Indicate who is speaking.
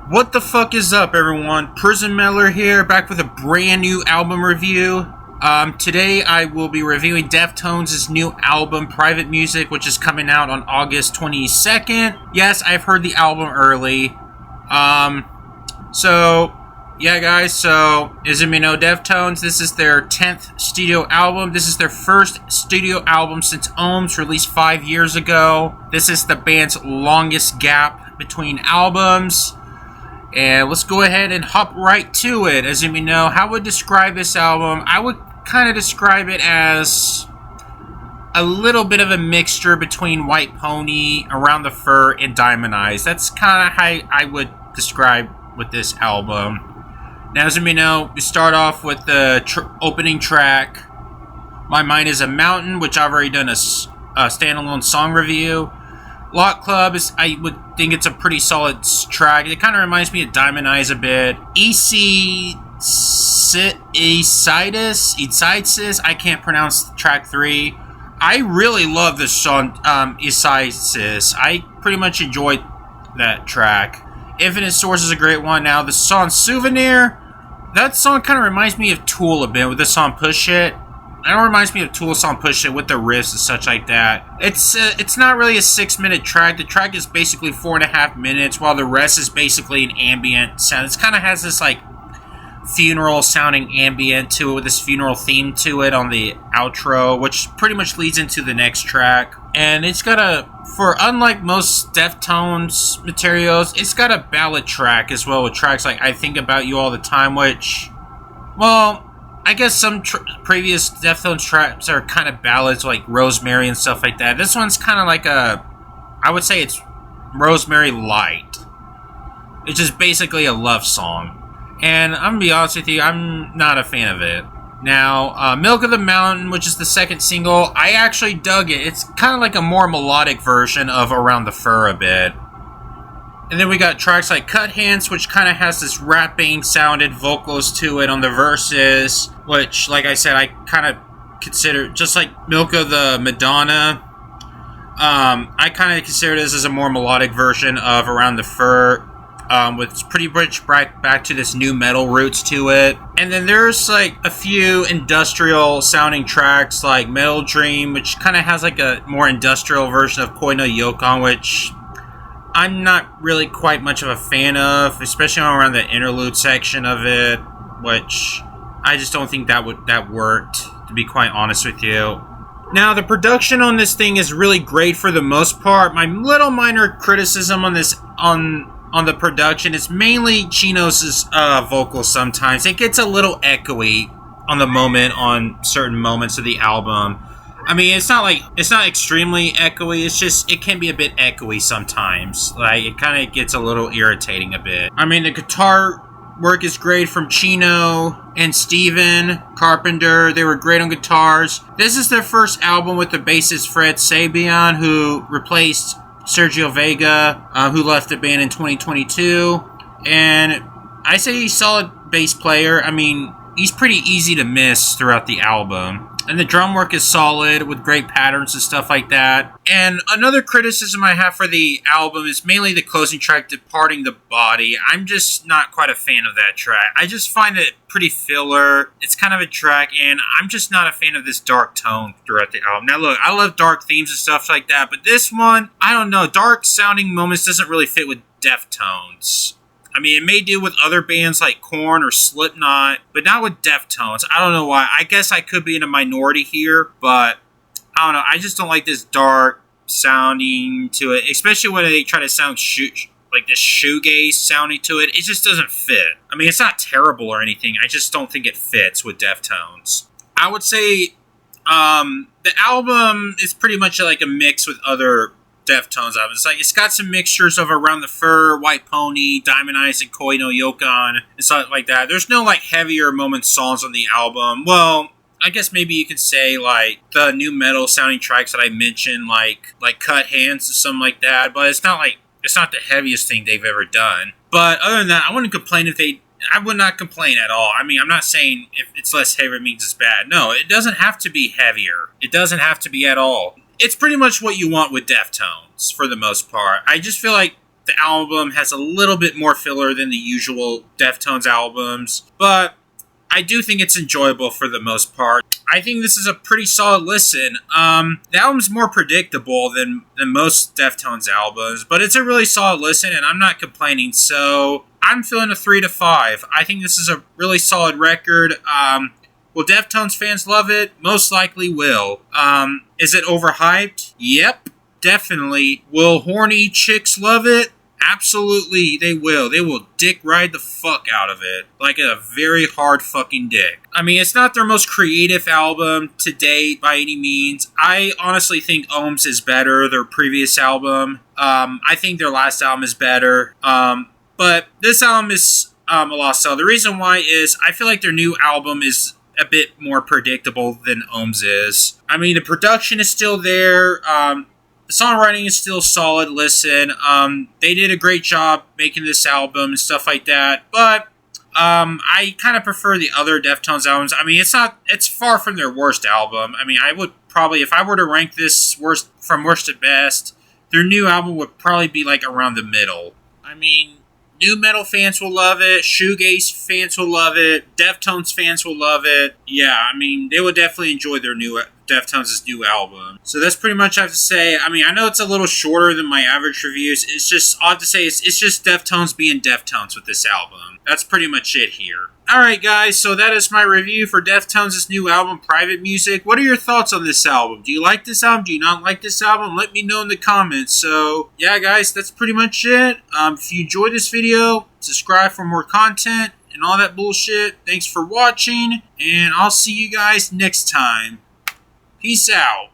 Speaker 1: What the fuck is up, everyone? Prison Miller here, back with a brand new album review. Today I will be reviewing Deftones' new album, Private Music, which is coming out on August 22nd. Yes, I've heard the album early. Yeah, guys, so, as you may know, Deftones, this is their 10th studio album. This is their first studio album since Ohms, released 5 years ago. This is the band's longest gap between albums. And let's go ahead and hop right to it. As you may know, how I would describe this album, I would kind of describe it as a little bit of a mixture between White Pony, Around the Fur, and Diamond Eyes. That's kind of how I would describe with this album. Now, as you may know, we start off with the opening track, My Mind is a Mountain, which I've already done a standalone song review. Lot Club I would think it's a pretty solid track. It kind of reminds me of Diamond Eyes a bit. Easitis, I can't pronounce track 3. I really love this song, Easitis. I pretty much enjoyed that track. Infinite Source is a great one. Now, the song Souvenir, that song kind of reminds me of Tool a bit with the song Push It. It reminds me of Tool's song Push It with the riffs and such like that. It's not really a 6-minute track. The track is basically 4.5 minutes, while the rest is basically an ambient sound. It kind of has this like funeral sounding ambient to it with this funeral theme to it on the outro, which pretty much leads into the next track. And it's got unlike most Deftones materials, it's got a ballad track as well with tracks like I Think About You All the Time, which, well, I guess some previous Deftones tracks are kind of ballads like Rosemary and stuff like that. This one's kind of like I would say it's Rosemary Light. It's just basically a love song. And I'm going to be honest with you, I'm not a fan of it. Now, Milk of the Mountain, which is the second single, I actually dug it. It's kind of like a more melodic version of Around the Fur a bit. And then we got tracks like Cut Hands, which kind of has this rapping sounded vocals to it on the verses, which, like I said, I kind of consider, just like Milk of the Madonna, I kind of consider this as a more melodic version of Around the Fur, with pretty much back to this new metal roots to it. And then there's like a few industrial sounding tracks like Metal Dream, which kind of has like a more industrial version of Koi no Yokon, which I'm not really quite much of a fan of, especially around the interlude section of it, which I just don't think that worked, to be quite honest with you. Now, the production on this thing is really great for the most part. My little minor criticism on this, on the production, is mainly Chino's vocals sometimes. It gets a little echoey on certain moments of the album. I mean, it's not extremely echoey. It's just, it can be a bit echoey sometimes. Like, it kind of gets a little irritating a bit. I mean, the guitar work is great from Chino and Steven Carpenter. They were great on guitars. This is their first album with the bassist Fred Sabian, who replaced Sergio Vega, who left the band in 2022. And I say he's a solid bass player. I mean, he's pretty easy to miss throughout the album. And the drum work is solid with great patterns and stuff like that. And another criticism I have for the album is mainly the closing track, Departing the Body. I'm just not quite a fan of that track. I just find it pretty filler. It's kind of a track, and I'm just not a fan of this dark tone throughout the album. Now look, I love dark themes and stuff like that, but this one, I don't know, dark sounding moments doesn't really fit with Deftones. I mean, it may do with other bands like Korn or Slipknot, but not with Deftones. I don't know why. I guess I could be in a minority here, but I don't know. I just don't like this dark sounding to it, especially when they try to sound like this shoegaze sounding to it. It just doesn't fit. I mean, it's not terrible or anything. I just don't think it fits with Deftones. I would say the album is pretty much like a mix with other Deftones albums. It's got some mixtures of Around the Fur, White Pony, Diamond Eyes, and Koi no Yokon, and stuff like that. There's no like heavier moment songs on the album. Well, I guess maybe you could say like the new metal sounding tracks that I mentioned, like Cut Hands or something like that. But it's not the heaviest thing they've ever done. But other than that, I would not complain at all. I mean, I'm not saying if it's less heavy it means it's bad. No, it doesn't have to be heavier. It doesn't have to be at all. It's pretty much what you want with Deftones, for the most part. I just feel like the album has a little bit more filler than the usual Deftones albums, but I do think it's enjoyable for the most part. I think this is a pretty solid listen. The album's more predictable than most Deftones albums, but it's a really solid listen, and I'm not complaining, so I'm feeling a 3 to 5. I think this is a really solid record. Will Deftones fans love it? Most likely will. Is it overhyped? Yep, definitely. Will horny chicks love it? Absolutely, they will. They will dick ride the fuck out of it. Like a very hard fucking dick. I mean, it's not their most creative album to date by any means. I honestly think Ohms is better, their previous album. I think their last album is better. But this album is a lost sell. The reason why is I feel like their new album is a bit more predictable than Ohms is. I mean, the production is still there. The songwriting is still solid. Listen, they did a great job making this album and stuff like that. But I kind of prefer the other Deftones albums. I mean, it's far from their worst album. I mean, I would probably, if I were to rank this from worst to best, their new album would probably be like around the middle. I mean, new metal fans will love it. Shoegaze fans will love it. Deftones fans will love it. Yeah, I mean, they would definitely enjoy their new Deftones' new album. So that's pretty much I have to say. I mean, I know it's a little shorter than my average reviews. It's just, I'll have to say, it's just Deftones being Deftones with this album. That's pretty much it here. Alright guys, so that is my review for Deftones' new album, Private Music. What are your thoughts on this album? Do you like this album? Do you not like this album? Let me know in the comments. So, yeah guys, that's pretty much it. If you enjoyed this video, subscribe for more content and all that bullshit. Thanks for watching, and I'll see you guys next time. Peace out.